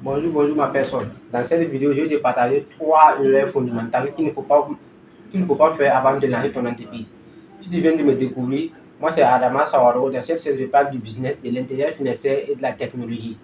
Bonjour ma personne. Dans cette vidéo, je vais te partager 3 erreurs fondamentales qu'il ne faut pas faire avant de lancer ton entreprise. Si tu viens de me découvrir, moi c'est Adama Sawaro. Dans cette série, je parle du business, de l'intelligence financière et de la technologie.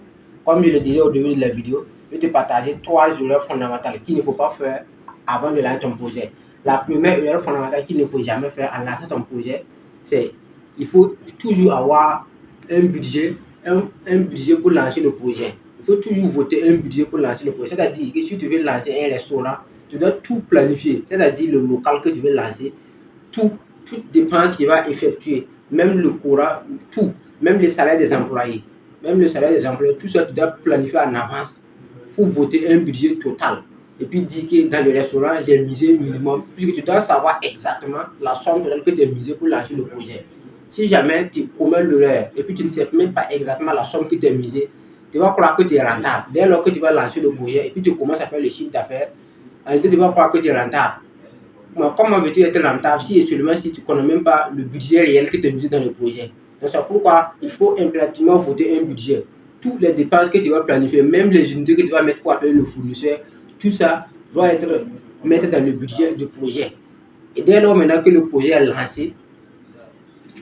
Comme je le disais au début de la vidéo, je vais te partager 3 erreurs fondamentales qu'il ne faut pas faire avant de lancer ton projet. La première erreur fondamentale qu'il ne faut jamais faire en lançant ton projet, c'est il faut toujours avoir un budget, un budget pour lancer le projet. Il faut toujours voter un budget pour lancer le projet. C'est-à-dire que si tu veux lancer un restaurant, tu dois tout planifier. C'est-à-dire le local que tu veux lancer, toute dépense qui va effectuer, même le courant, tout, même les salaires des employés. Même le salaire des employés, tout ça, tu dois planifier en avance pour voter un budget total. Et puis dire que dans le restaurant, j'ai misé minimum, puisque tu dois savoir exactement la somme totale que tu as misée pour lancer le projet. Si jamais tu commets l'erreur et puis tu ne sais même pas exactement la somme que tu as misée, tu vas croire que tu es rentable. Dès lors que tu vas lancer le projet et puis tu commences à faire le chiffre d'affaires, en réalité, tu vas croire que tu es rentable. Comment veux-tu être rentable si et seulement si tu ne connais même pas le budget réel que tu as misé dans le projet? Donc c'est pourquoi il faut impérativement voter un budget. Toutes les dépenses que tu vas planifier, même les unités que tu vas mettre pour appeler le fournisseur, tout ça doit être mis dans le budget du projet. Et dès lors maintenant que le projet est lancé,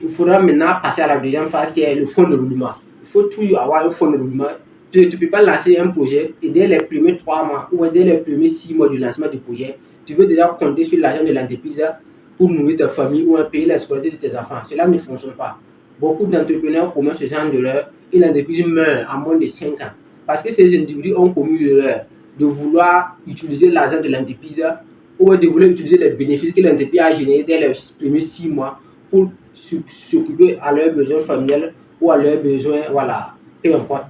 il faudra maintenant passer à la deuxième phase qui est le fonds de roulement. Il faut toujours avoir un fonds de roulement. Tu ne peux pas lancer un projet et dès les premiers 3 mois ou dès les premiers 6 mois du lancement du projet, tu veux déjà compter sur l'argent de l'entreprise pour nourrir ta famille ou payer la scolarité de tes enfants. Cela ne fonctionne pas. Beaucoup d'entrepreneurs commettent ce genre d'erreur et l'entreprise meurt en moins de 5 ans. Parce que ces individus ont commis l'erreur de vouloir utiliser l'argent de l'entreprise ou de vouloir utiliser les bénéfices que l'entreprise a générés dès les premiers 6 mois pour s'occuper à leurs besoins familiales ou à leurs besoins, voilà, peu importe.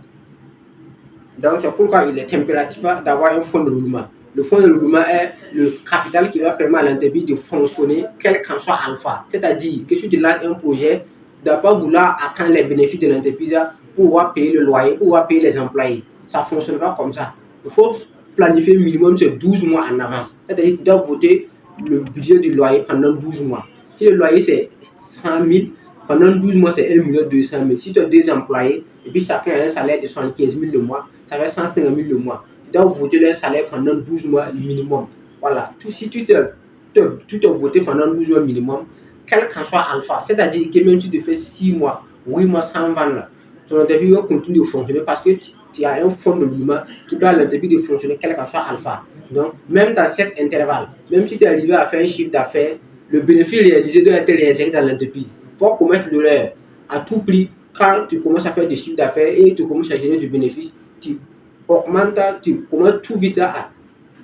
Donc c'est pourquoi il est impératif d'avoir un fonds de roulement. Le fonds de roulement est le capital qui va permettre à l'entreprise de fonctionner quel qu'en soit alpha. C'est-à-dire que si tu lances un projet, tu ne dois pas vouloir attendre les bénéfices de l'entreprise pour pouvoir payer le loyer, pour pouvoir payer les employés. Ça ne fonctionne pas comme ça. Il faut planifier minimum sur 12 mois en avance. C'est-à-dire que tu dois voter le budget du loyer pendant 12 mois. Si le loyer c'est 100 000, pendant 12 mois c'est 1 200 000. Si tu as 2 employés et puis chacun a un salaire de 75 000 le mois, ça fait 150 000 le mois. Tu dois voter leur salaire pendant 12 mois minimum. Voilà. Si tu as voté pendant 12 mois minimum, quel qu'en soit alpha, c'est-à-dire que même si tu fais 6 mois, 8 mois sans vendre, ton entreprise va continuer de fonctionner parce que tu as un fonds de roulement qui doit l'entreprise de fonctionner quel qu'en soit alpha. Donc, même dans cet intervalle, même si tu es arrivé à faire un chiffre d'affaires, le bénéfice réalisé doit être réinjecté dans l'entreprise. Il faut commettre l'erreur à tout prix quand tu commences à faire des chiffres d'affaires et tu commences à générer du bénéfice, tu augmentes, tu commences tout vite à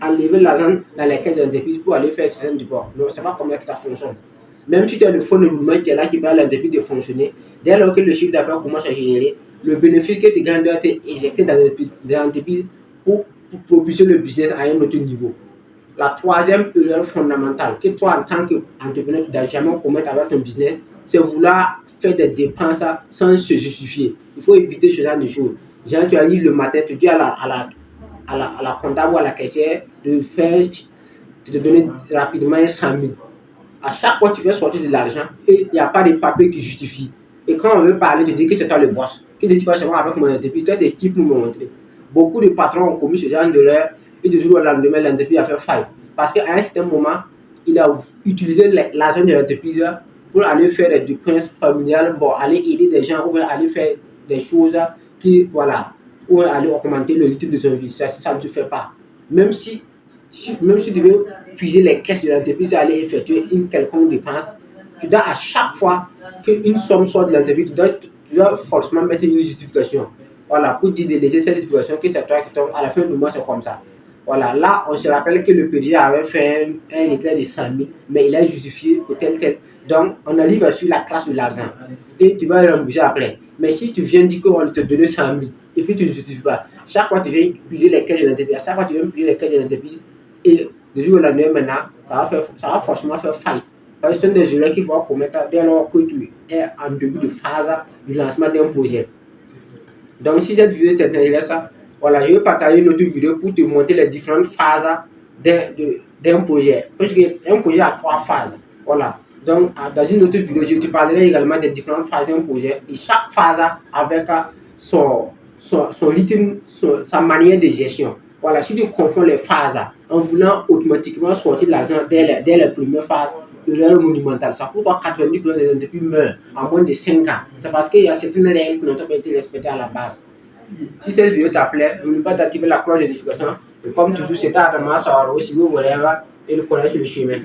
enlever l'argent dans les caisses d'entreprise pour aller faire certains dépôts. Donc, c'est pas comme ça que ça fonctionne. Même si tu as le fonds de roulement qui est là, qui permet à l'entreprise de fonctionner, dès lors que le chiffre d'affaires commence à générer, le bénéfice que tu gagnes doit être injecté dans l'entreprise pour propulser le business à un autre niveau. La troisième erreur fondamentale que toi, en tant qu'entrepreneur, tu ne dois jamais commettre avec ton business, c'est vouloir faire des dépenses sans se justifier. Il faut éviter ce genre de choses. Genre, tu arrives le matin, tu dis à la comptable ou à la caissière de te donner rapidement 100 000. À chaque fois, tu veux sortir de l'argent et il n'y a pas de papier qui justifie. Et quand on veut parler, tu dis que c'est toi le boss. Que tu vas seulement avec mon entreprise, toi, tu es qui pour me montrer? Beaucoup de patrons ont commis ce genre d'erreur et du jour au lendemain, l'entreprise a fait faille. Parce qu'à un certain moment, il a utilisé l'argent de l'entreprise pour aller faire des dépenses familiales, bon, aller aider des gens ou aller faire des choses qui, voilà, ou aller augmenter le rythme de son vie. Ça ne se fait pas. Même si tu veux puiser les caisses de l'entreprise et aller effectuer une quelconque dépense, tu dois à chaque fois qu'une somme sort de l'entreprise, tu dois forcément mettre une justification. Voilà, pour dire de laisser cette justification que c'est toi qui tombe. À la fin du mois, c'est comme ça. Voilà, là, on se rappelle que le PDG avait fait un éclat de 100 000, mais il a justifié pour tel. Donc, on arrive sur la classe de l'argent et tu vas le rembourser après. Mais si tu viens dire qu'on te donne 100 000 et puis tu ne justifies pas, chaque fois tu viens puiser les caisses de l'entreprise, chaque fois tu viens puiser les caisses de l'entreprise, et du jour au lendemain, maintenant, ça va forcément faire faillite. Ce sont des erreurs qu'il faut commettre dès lors que tu es en début de phase du lancement d'un projet. Donc, si cette vidéo t'intéresse, voilà, je vais partager une autre vidéo pour te montrer les différentes phases d'un projet. Parce qu'un projet a 3 phases. Voilà. Donc, dans une autre vidéo, je te parlerai également des différentes phases d'un projet et chaque phase avec son rythme, sa manière de gestion. Voilà, si tu confonds les phases en voulant automatiquement sortir de l'argent dès les premières phases, erreur monumentale. C'est pourquoi 90% des entreprises meurent en moins de 5 ans. C'est parce qu'il y a certaines règles qui n'ont pas été respectées à la base. Si cette vidéo t'a plu, n'oublie pas d'activer la cloche de notification. Et comme toujours, c'était Adama Sawaro, si vous voulez, et le collège sur le chemin.